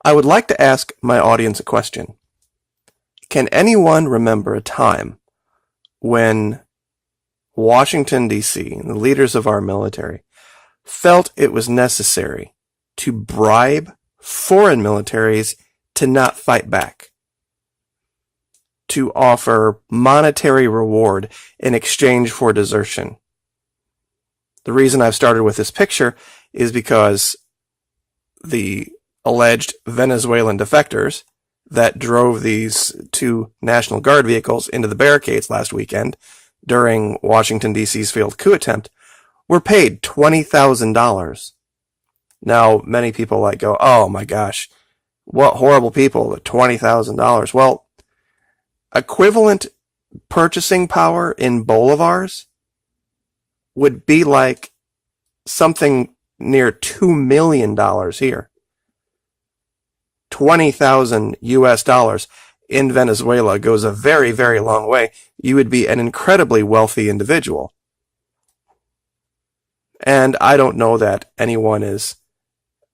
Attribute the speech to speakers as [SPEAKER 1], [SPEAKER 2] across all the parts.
[SPEAKER 1] I would like to ask my audience a question. Can anyone remember a time when Washington, D.C., and the leaders of our military felt it was necessary to bribe foreign militaries to not fight back, to offer monetary reward in exchange for desertion? The reason I've started with this picture is because the alleged Venezuelan defectors that drove these two National Guard vehicles into the barricades last weekend during Washington, D.C.'s failed coup attempt were paid $20,000. Now, many people go, oh my gosh, what horrible people, $20,000. Well, equivalent purchasing power in bolivars would be like something near $2 million here. 20,000 US dollars in Venezuela goes a very, very long way. You would be an incredibly wealthy individual. And I don't know that anyone is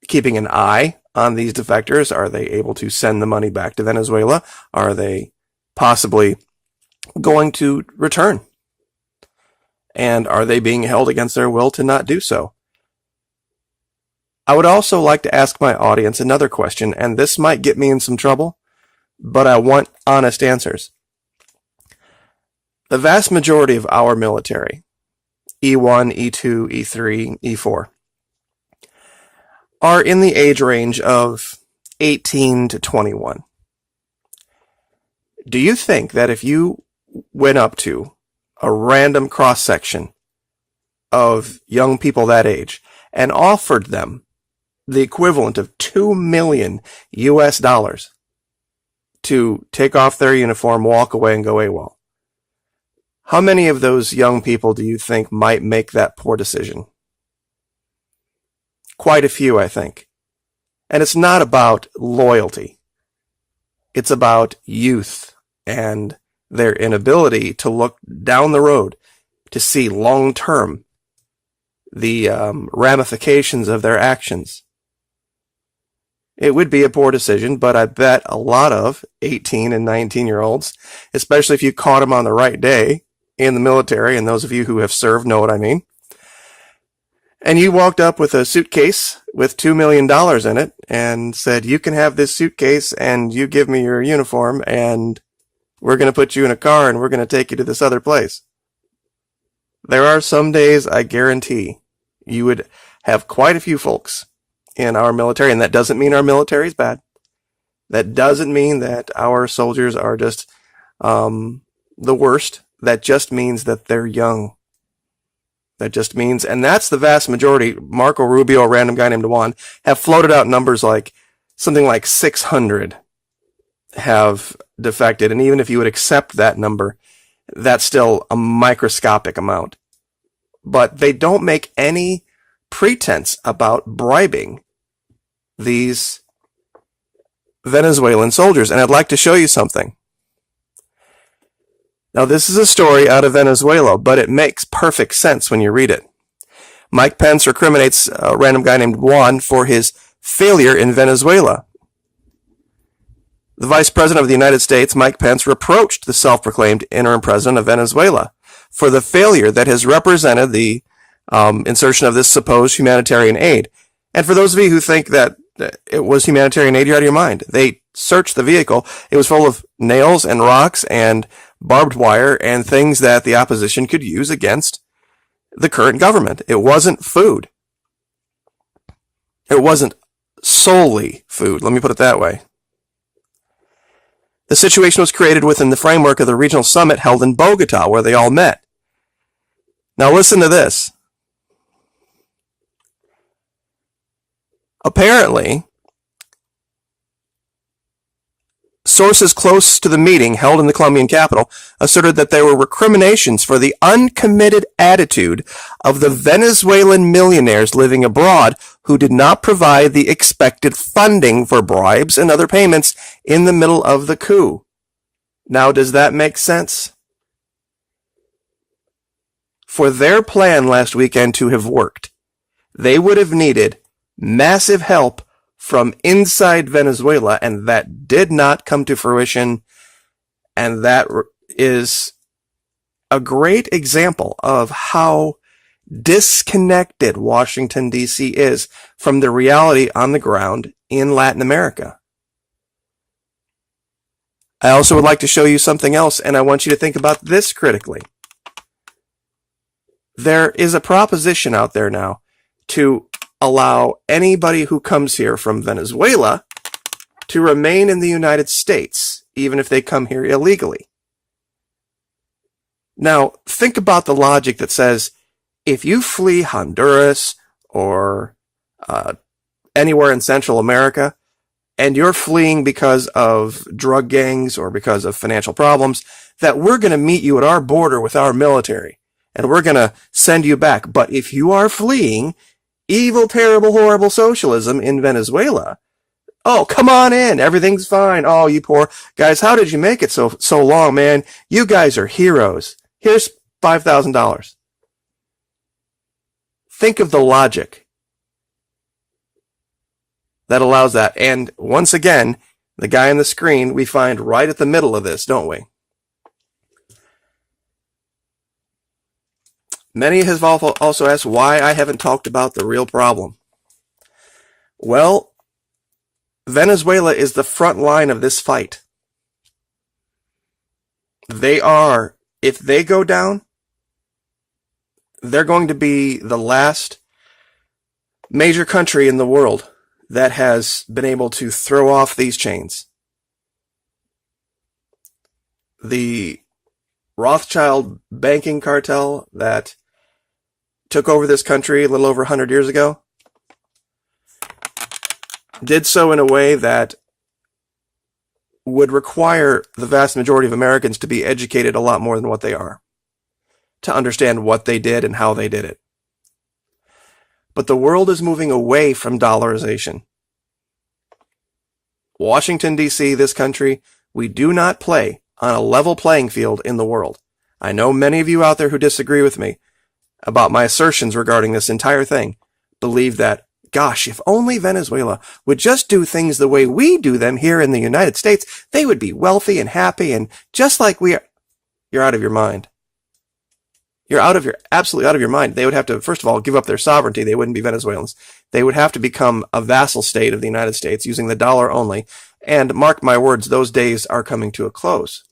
[SPEAKER 1] keeping an eye on these defectors. Are they able to send the money back to Venezuela? Are they possibly going to return? And are they being held against their will to not do so? I would also like to ask my audience another question, and this might get me in some trouble, but I want honest answers. The vast majority of our military, E1, E2, E3, E4, are in the age range of 18 to 21. Do you think that if you went up to a random cross-section of young people that age and offered them the equivalent of 2 million US dollars to take off their uniform, walk away, and go AWOL, how many of those young people do you think might make that poor decision? Quite a few, I think. And it's not about loyalty. It's about youth and their inability to look down the road to see long-term the ramifications of their actions. It would be a poor decision, but I bet a lot of 18 and 19-year-olds, especially if you caught them on the right day in the military, and those of you who have served know what I mean, and you walked up with a suitcase with $2 million in it and said, you can have this suitcase and you give me your uniform and we're going to put you in a car and we're going to take you to this other place. There are some days, I guarantee, you would have quite a few folks in our military, and that doesn't mean our military is bad. That doesn't mean that our soldiers are just the worst. That just means that they're young. That just means, and that's the vast majority. Marco Rubio, a random guy named Juan, have floated out numbers like something like 600 have defected, and even if you would accept that number, that's still a microscopic amount. But they don't make any pretense about bribing these Venezuelan soldiers. And I'd like to show you something. Now, this is a story out of Venezuela, but it makes perfect sense when you read it. Mike Pence recriminates a random guy named Juan for his failure in Venezuela. The Vice President of the United States, Mike Pence, reproached the self-proclaimed interim president of Venezuela for the failure that has represented the insertion of this supposed humanitarian aid. And for those of you who think that it was humanitarian aid, you're out of your mind. They searched the vehicle. It was full of nails and rocks and barbed wire and things that the opposition could use against the current government. It wasn't food. It wasn't solely food. Let me put it that way. The situation was created within the framework of the regional summit held in Bogota, where they all met. Now listen to this. Apparently, sources close to the meeting held in the Colombian capital asserted that there were recriminations for the uncommitted attitude of the Venezuelan millionaires living abroad who did not provide the expected funding for bribes and other payments in the middle of the coup. Now, does that make sense? For their plan last weekend to have worked, they would have needed massive help from inside Venezuela, and that did not come to fruition. And that is a great example of how disconnected Washington, D.C. is from the reality on the ground in Latin America. I also would like to show you something else, and I want you to think about this critically. There is a proposition out there now to allow anybody who comes here from Venezuela to remain in the United States, even if they come here illegally. Now, think about the logic that says, if you flee Honduras or anywhere in Central America, and you're fleeing because of drug gangs or because of financial problems, that we're going to meet you at our border with our military, and we're going to send you back. But if you are fleeing evil, terrible, horrible socialism in Venezuela, oh, come on in. Everything's fine. Oh, you poor guys, how did you make it so long, man? You guys are heroes. Here's $5,000. Think of the logic that allows that. And once again, the guy on the screen we find right at the middle of this, don't we? Many have also asked why I haven't talked about the real problem. Well, Venezuela is the front line of this fight. They are, if they go down, they're going to be the last major country in the world that has been able to throw off these chains. The Rothschild banking cartel that took over this country a little over 100 years ago did so in a way that would require the vast majority of Americans to be educated a lot more than what they are, to understand what they did and how they did it. But the world is moving away from dollarization. Washington, D.C., this country, we do not play on a level playing field in the world. I know many of you out there who disagree with me about my assertions regarding this entire thing believe that, gosh, if only Venezuela would just do things the way we do them here in the United States, they would be wealthy and happy and just like we are. You're out of your mind. You're absolutely out of your mind. They would have to, first of all, give up their sovereignty. They wouldn't be Venezuelans. They would have to become a vassal state of the United States using the dollar only. And mark my words, those days are coming to a close.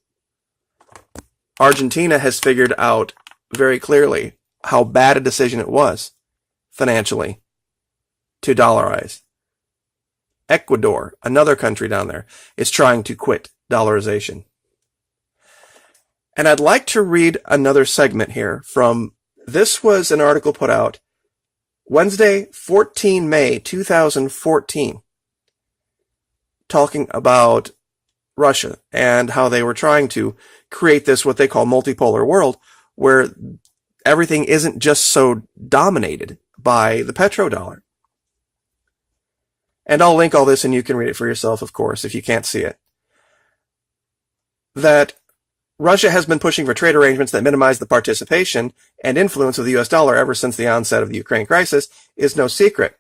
[SPEAKER 1] Argentina has figured out very clearly how bad a decision it was financially to dollarize. Ecuador, another country down there, is trying to quit dollarization. And I'd like to read another segment here from, this was an article put out Wednesday, 14 May 2014, talking about Russia and how they were trying to create this, what they call multipolar world, where everything isn't just so dominated by the petrodollar. And I'll link all this and you can read it for yourself, of course, if you can't see it. That Russia has been pushing for trade arrangements that minimize the participation and influence of the US dollar ever since the onset of the Ukraine crisis is no secret.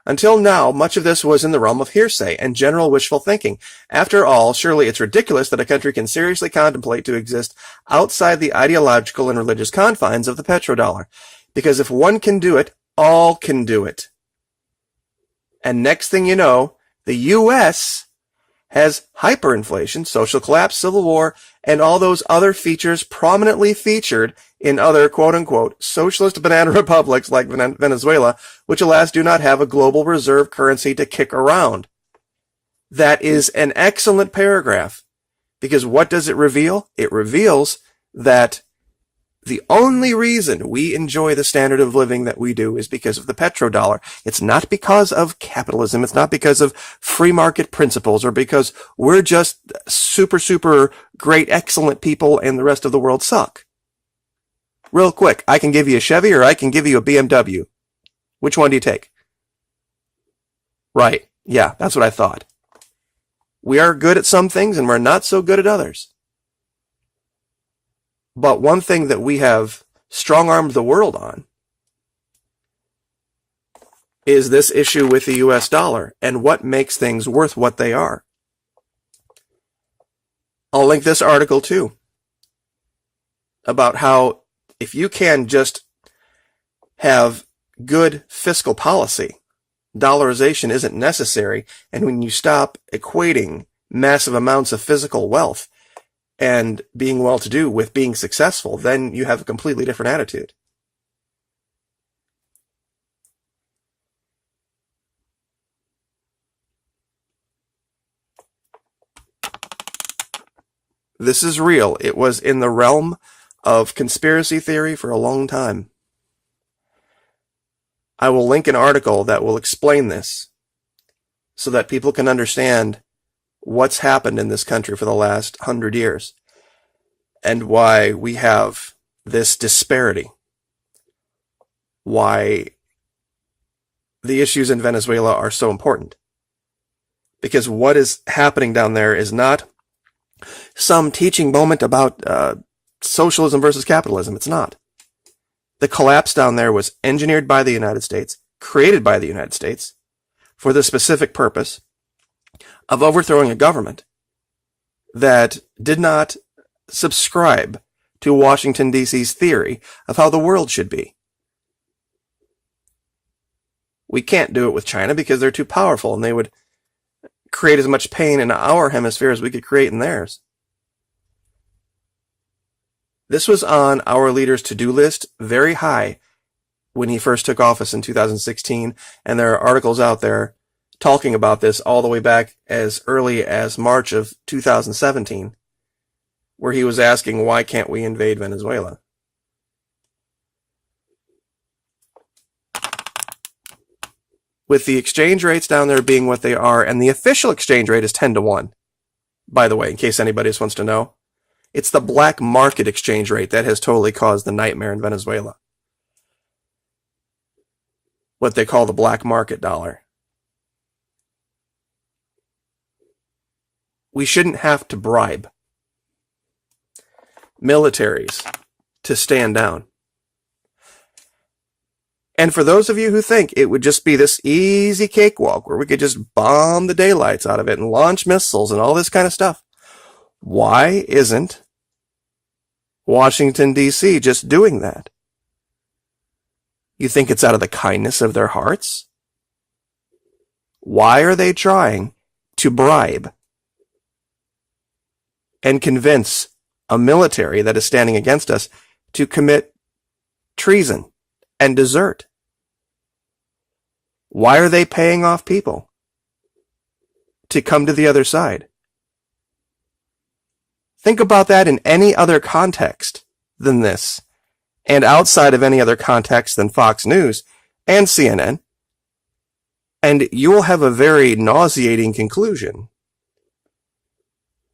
[SPEAKER 1] Until now, much of this was in the realm of hearsay and general wishful thinking. After all, surely it's ridiculous that a country can seriously contemplate to exist outside the ideological and religious confines of the petrodollar. Because if one can do it, all can do it. And next thing you know, the US has hyperinflation, social collapse, civil war, and all those other features prominently featured in other quote-unquote socialist banana republics like Venezuela, which alas do not have a global reserve currency to kick around. That is an excellent paragraph, because what does it reveal? It reveals that the only reason we enjoy the standard of living that we do is because of the petrodollar. It's not because of capitalism. It's not because of free market principles or because we're just super, super great, excellent people and the rest of the world suck. Real quick, I can give you a Chevy or I can give you a BMW. Which one do you take? Right. Yeah, that's what I thought. We are good at some things and we're not so good at others. But one thing that we have strong-armed the world on is this issue with the US dollar and what makes things worth what they are. I'll link this article too about how if you can just have good fiscal policy, dollarization isn't necessary, and when you stop equating massive amounts of physical wealth and being well-to-do with being successful, then you have a completely different attitude. This is real. It was in the realm of conspiracy theory for a long time. I will link an article that will explain this so that people can understand what's happened in this country for the last 100 years and why we have this disparity. Why the issues in Venezuela are so important. Because what is happening down there is not some teaching moment about socialism versus capitalism. It's not. The collapse down there was engineered by the United States, created by the United States, for the specific purpose of overthrowing a government that did not subscribe to Washington, D.C.'s theory of how the world should be. We can't do it with China because they're too powerful and they would create as much pain in our hemisphere as we could create in theirs. This was on our leader's to-do list very high when he first took office in 2016, and there are articles out there talking about this all the way back as early as March of 2017, where he was asking, why can't we invade Venezuela? With the exchange rates down there being what they are, and the official exchange rate is 10-1, by the way, in case anybody just wants to know. It's the black market exchange rate that has totally caused the nightmare in Venezuela. What they call the black market dollar. We shouldn't have to bribe militaries to stand down. And for those of you who think it would just be this easy cakewalk where we could just bomb the daylights out of it and launch missiles and all this kind of stuff, why isn't Washington, D.C. just doing that? You think it's out of the kindness of their hearts? Why are they trying to bribe and convince a military that is standing against us to commit treason and desert? Why are they paying off people to come to the other side? Think about that in any other context than this, and outside of any other context than Fox News and CNN, and you will have a very nauseating conclusion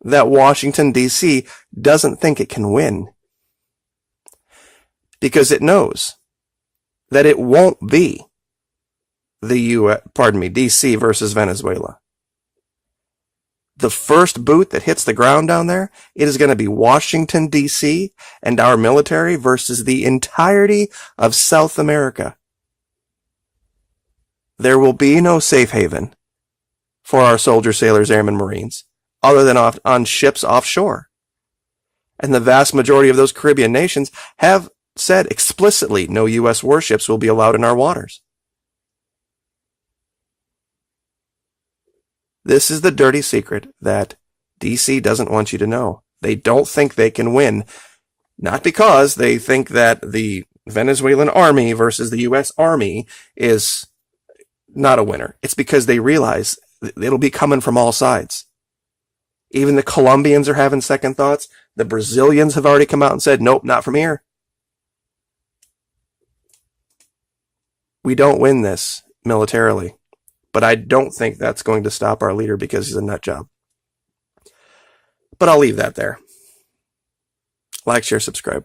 [SPEAKER 1] that Washington, D.C. doesn't think it can win. Because it knows that it won't be D.C. versus Venezuela. The first boot that hits the ground down there, it is going to be Washington, D.C. and our military versus the entirety of South America. There will be no safe haven for our soldiers, sailors, airmen, Marines, other than on ships offshore. And the vast majority of those Caribbean nations have said explicitly no U.S. warships will be allowed in our waters. This is the dirty secret that D.C. doesn't want you to know. They don't think they can win, not because they think that the Venezuelan army versus the U.S. army is not a winner. It's because they realize it'll be coming from all sides. Even the Colombians are having second thoughts. The Brazilians have already come out and said, nope, not from here. We don't win this militarily. But I don't think that's going to stop our leader because he's a nut job. But I'll leave that there. Like, share, subscribe.